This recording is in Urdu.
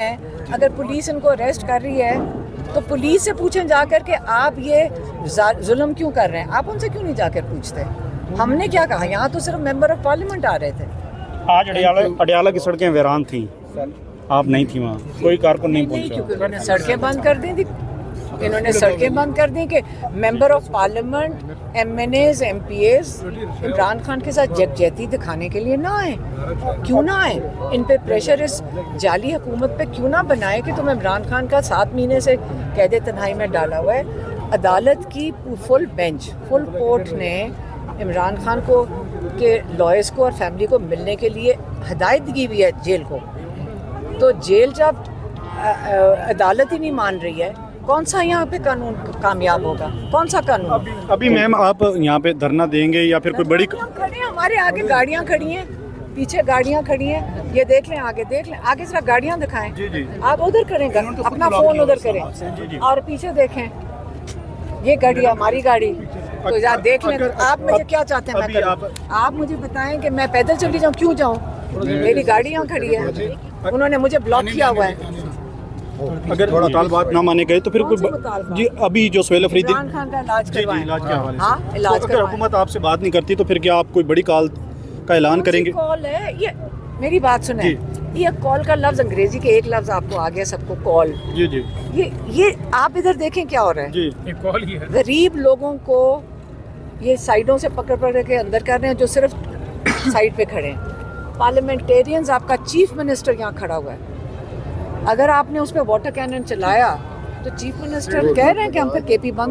ہیں. اگر پولیس ان کو اریسٹ کر رہی ہے تو پولیس سے پوچھیں جا کر کہ آپ یہ ظلم کیوں کر رہے ہیں. آپ ان سے کیوں نہیں جا کر پوچھتے؟ ہم نے کیا کہا؟ یہاں تو صرف ممبر آف پارلیمنٹ آ رہے تھے. آج اڈیالہ کی سڑکیں ویران تھیں، آپ نہیں تھیں وہاں، کوئی کارکن نہیں پہنچا. کیونکہ انہوں نے سڑکیں بند کر دی تھی. انہوں نے سڑکیں بند کر دی کہ member of parliament, M N As, M P As Imran Khan کے ساتھ یکجہتی دکھانے کے لیے نہ آئیں. کیوں نہ آئیں؟ ان پہ پریشر اس جعلی حکومت پہ کیوں نہ بنائے کہ تم عمران خان کا 7 مہینے سے قید تنہائی میں ڈالا ہوا ہے. عدالت کی فل بینچ، فل کورٹ نے عمران خان کو کے لائرز کو اور فیملی کو ملنے کے لیے ہدایت دی ہوئی ہے جیل کو. تو جیل جب عدالت ہی نہیں مان رہی ہے، کون سا یہاں پہ قانون کامیاب ہوگا؟ کون سا قانون؟ ابھی میم آپ یہاں پہ دھرنا دیں گے یا پھر کوئی بڑی؟ کھڑے ہیں، ہمارے آگے گاڑیاں کھڑی ہیں، پیچھے گاڑیاں کھڑی ہیں. یہ دیکھ لیں، آگے دیکھ لیں، آگے ذرا گاڑیاں دکھائیں. آپ ادھر کریں گا، اپنا فون ادھر کریں اور پیچھے دیکھیں. یہ گاڑی ہماری گاڑی، تو دیکھ لیں. آپ مجھے کیا چاہتے ہیں میں کروں؟ آپ مجھے بتائیں کہ میں پیدل چلی جاؤں؟ کیوں جاؤں؟ میری گاڑی یہاں کھڑی ہے، انہوں نے مجھے بلاک کیا ہوا ہے. اگر مطالبات نہ مانے گئے تو پھر کوئی جی ابھی جو سہیل افریدی عمران خان کا علاج کروائیں. علاج کے حوالے ہاں سے علاج اگر کروائیں. حکومت آپ سے بات نہیں کرتی تو پھر کیا آپ کوئی بڑی کال کا اعلان کریں گے؟ کال ہے یہ، میری بات سنیں. یہ کال کا لفظ انگریزی کے ایک لفظ آپ کو آ گیا سب کو، کال. جی یہ آپ ادھر دیکھیں کیا ہو رہا ہے. جی کال ہی ہے. غریب لوگوں کو یہ سائڈوں سے پکڑ کے اندر کر رہے ہیں جو صرف سائڈ پہ کھڑے ہیں. پارلیمنٹیرینز، آپ کا چیف منسٹر یہاں کھڑا ہوا ہے. اگر آپ نے اس پہ واٹر کینن چلایا تو چیف منسٹر کہہ رہے ہیں کہ ہم پھر کے پی بند